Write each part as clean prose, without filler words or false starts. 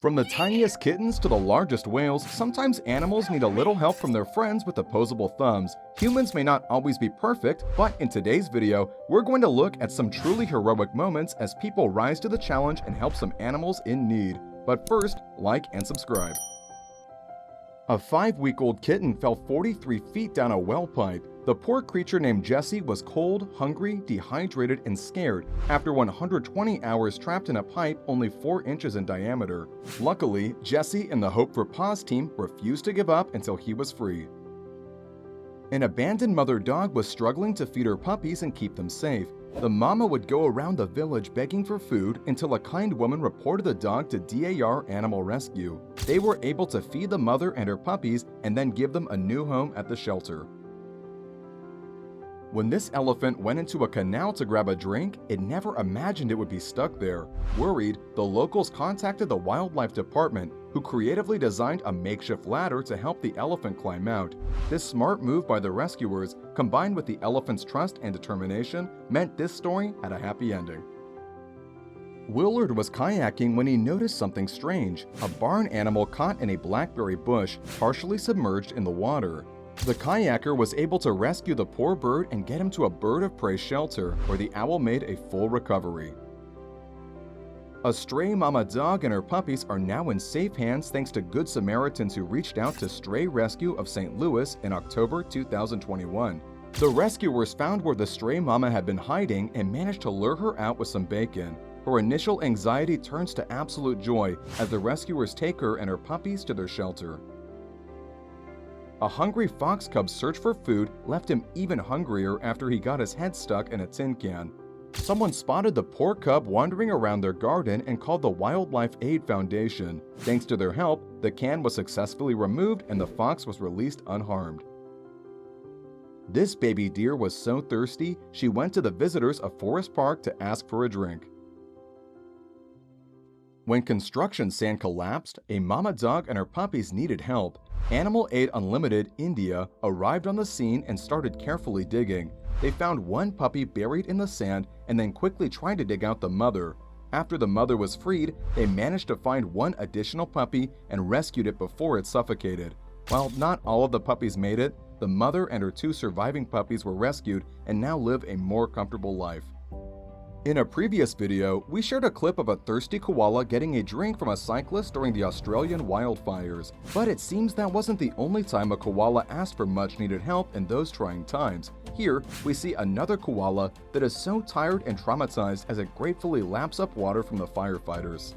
From the tiniest kittens to the largest whales, sometimes animals need a little help from their friends with opposable thumbs. Humans may not always be perfect, but in today's video, we're going to look at some truly heroic moments as people rise to the challenge and help some animals in need. But first, like and subscribe. A 5-week-old kitten fell 43 feet down a well pipe. The poor creature named Jessie was cold, hungry, dehydrated, and scared after 120 hours trapped in a pipe only 4 inches in diameter. Luckily, Jessie and the Hope for Paws team refused to give up until he was free. An abandoned mother dog was struggling to feed her puppies and keep them safe. The mama would go around the village begging for food until a kind woman reported the dog to DAR Animal Rescue. They were able to feed the mother and her puppies and then give them a new home at the shelter. When this elephant went into a canal to grab a drink, it never imagined it would be stuck there. Worried, the locals contacted the wildlife department, who creatively designed a makeshift ladder to help the elephant climb out. This smart move by the rescuers, combined with the elephant's trust and determination, meant this story had a happy ending. Willard was kayaking when he noticed something strange: a barn animal caught in a blackberry bush, partially submerged in the water. The kayaker was able to rescue the poor bird and get him to a bird of prey shelter, where the owl made a full recovery. A stray mama dog and her puppies are now in safe hands thanks to Good Samaritans who reached out to Stray Rescue of St. Louis in October 2021. The rescuers found where the stray mama had been hiding and managed to lure her out with some bacon. Her initial anxiety turns to absolute joy as the rescuers take her and her puppies to their shelter. A hungry fox cub's search for food left him even hungrier after he got his head stuck in a tin can. Someone spotted the poor cub wandering around their garden and called the Wildlife Aid Foundation. Thanks to their help, the can was successfully removed and the fox was released unharmed. This baby deer was so thirsty, she went to the visitors of Forest Park to ask for a drink. When construction sand collapsed, a mama dog and her puppies needed help. Animal Aid Unlimited, India, arrived on the scene and started carefully digging. They found one puppy buried in the sand and then quickly tried to dig out the mother. After the mother was freed, they managed to find one additional puppy and rescued it before it suffocated. While not all of the puppies made it, the mother and her 2 surviving puppies were rescued and now live a more comfortable life. In a previous video, we shared a clip of a thirsty koala getting a drink from a cyclist during the Australian wildfires. But it seems that wasn't the only time a koala asked for much-needed help in those trying times. Here, we see another koala that is so tired and traumatized as it gratefully laps up water from the firefighters.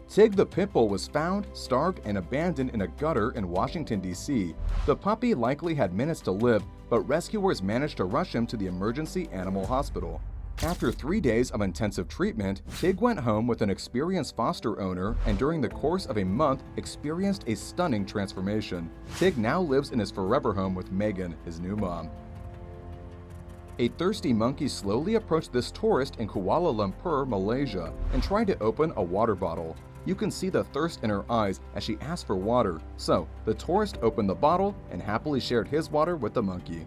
Tig the Pit Bull was found, starved, and abandoned in a gutter in Washington, D.C. The puppy likely had minutes to live, but rescuers managed to rush him to the emergency animal hospital. After 3 days of intensive treatment, Tig went home with an experienced foster owner and during the course of a month experienced a stunning transformation. Tig now lives in his forever home with Megan, his new mom. A thirsty monkey slowly approached this tourist in Kuala Lumpur, Malaysia, and tried to open a water bottle. You can see the thirst in her eyes as she asked for water, so the tourist opened the bottle and happily shared his water with the monkey.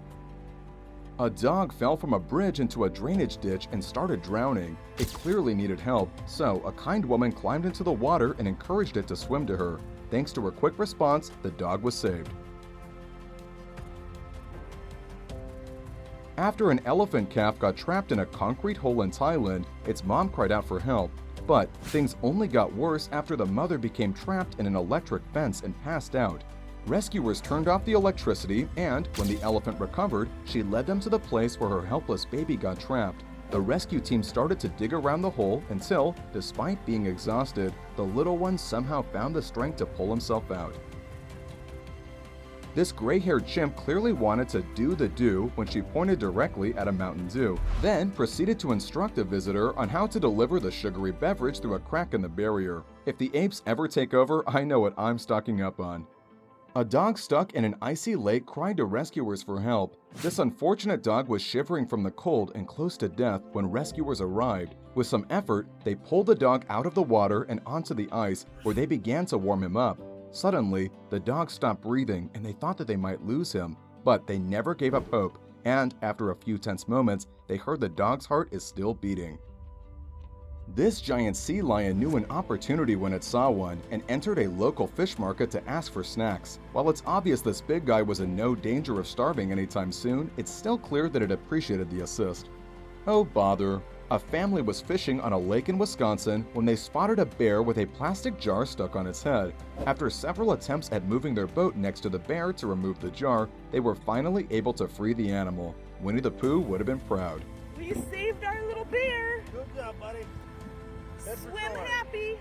A dog fell from a bridge into a drainage ditch and started drowning. It clearly needed help, so a kind woman climbed into the water and encouraged it to swim to her. Thanks to her quick response, the dog was saved. After an elephant calf got trapped in a concrete hole in Thailand, its mom cried out for help. But things only got worse after the mother became trapped in an electric fence and passed out. Rescuers turned off the electricity and, when the elephant recovered, she led them to the place where her helpless baby got trapped. The rescue team started to dig around the hole until, despite being exhausted, the little one somehow found the strength to pull himself out. This gray-haired chimp clearly wanted to do the do when she pointed directly at a Mountain Dew, then proceeded to instruct a visitor on how to deliver the sugary beverage through a crack in the barrier. If the apes ever take over, I know what I'm stocking up on. A dog stuck in an icy lake cried to rescuers for help. This unfortunate dog was shivering from the cold and close to death when rescuers arrived. With some effort, they pulled the dog out of the water and onto the ice, where they began to warm him up. Suddenly, the dog stopped breathing and they thought that they might lose him, but they never gave up hope, and after a few tense moments, they heard the dog's heart is still beating. This giant sea lion knew an opportunity when it saw one and entered a local fish market to ask for snacks. While it's obvious this big guy was in no danger of starving anytime soon, it's still clear that it appreciated the assist. Oh bother. A family was fishing on a lake in Wisconsin when they spotted a bear with a plastic jar stuck on its head. After several attempts at moving their boat next to the bear to remove the jar, they were finally able to free the animal. Winnie the Pooh would have been proud. We saved our little bear. Good job, buddy. Swim happy.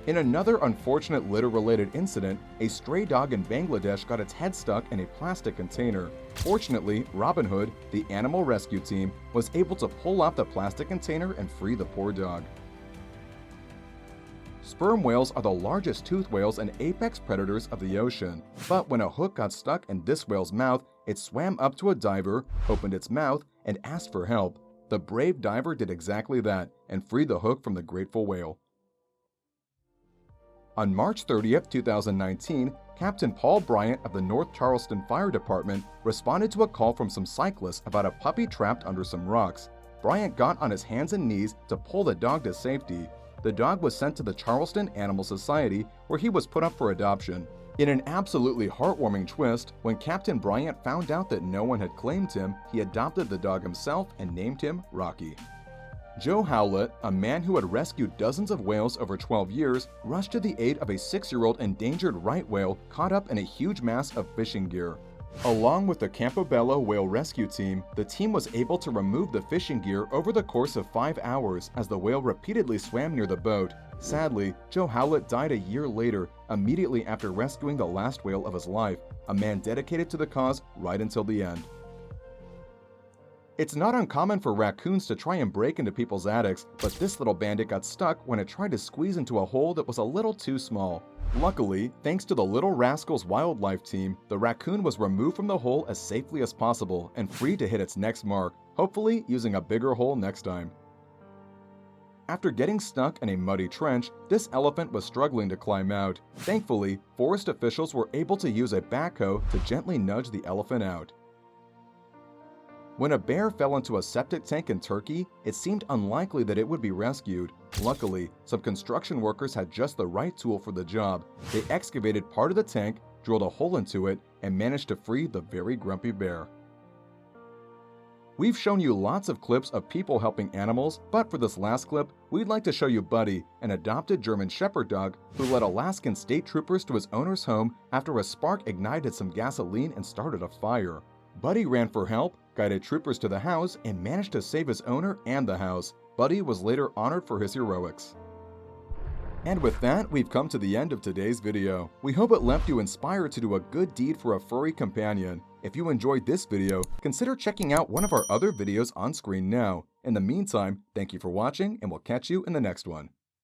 In another unfortunate litter-related incident, a stray dog in Bangladesh got its head stuck in a plastic container. Fortunately, Robin Hood, the animal rescue team, was able to pull out the plastic container and free the poor dog. Sperm whales are the largest toothed whales and apex predators of the ocean. But when a hook got stuck in this whale's mouth, it swam up to a diver, opened its mouth, and asked for help. The brave diver did exactly that and freed the hook from the grateful whale. On March 30, 2019, Captain Paul Bryant of the North Charleston Fire Department responded to a call from some cyclists about a puppy trapped under some rocks. Bryant got on his hands and knees to pull the dog to safety. The dog was sent to the Charleston Animal Society, where he was put up for adoption. In an absolutely heartwarming twist, when Captain Bryant found out that no one had claimed him, he adopted the dog himself and named him Rocky. Joe Howlett, a man who had rescued dozens of whales over 12 years, rushed to the aid of a 6-year-old endangered right whale caught up in a huge mass of fishing gear. Along with the Campobello Whale Rescue Team, the team was able to remove the fishing gear over the course of 5 hours as the whale repeatedly swam near the boat. Sadly, Joe Howlett died a year later, immediately after rescuing the last whale of his life, a man dedicated to the cause right until the end. It's not uncommon for raccoons to try and break into people's attics, but this little bandit got stuck when it tried to squeeze into a hole that was a little too small. Luckily, thanks to the Little Rascals wildlife team, the raccoon was removed from the hole as safely as possible and free to hit its next mark, hopefully using a bigger hole next time. After getting stuck in a muddy trench, this elephant was struggling to climb out. Thankfully, forest officials were able to use a backhoe to gently nudge the elephant out. When a bear fell into a septic tank in Turkey, it seemed unlikely that it would be rescued. Luckily, some construction workers had just the right tool for the job. They excavated part of the tank, drilled a hole into it, and managed to free the very grumpy bear. We've shown you lots of clips of people helping animals, but for this last clip, we'd like to show you Buddy, an adopted German Shepherd dog who led Alaskan state troopers to his owner's home after a spark ignited some gasoline and started a fire. Buddy ran for help, guided troopers to the house, and managed to save his owner and the house. Buddy was later honored for his heroics. And with that, we've come to the end of today's video. We hope it left you inspired to do a good deed for a furry companion. If you enjoyed this video, consider checking out one of our other videos on screen now. In the meantime, thank you for watching, and we'll catch you in the next one.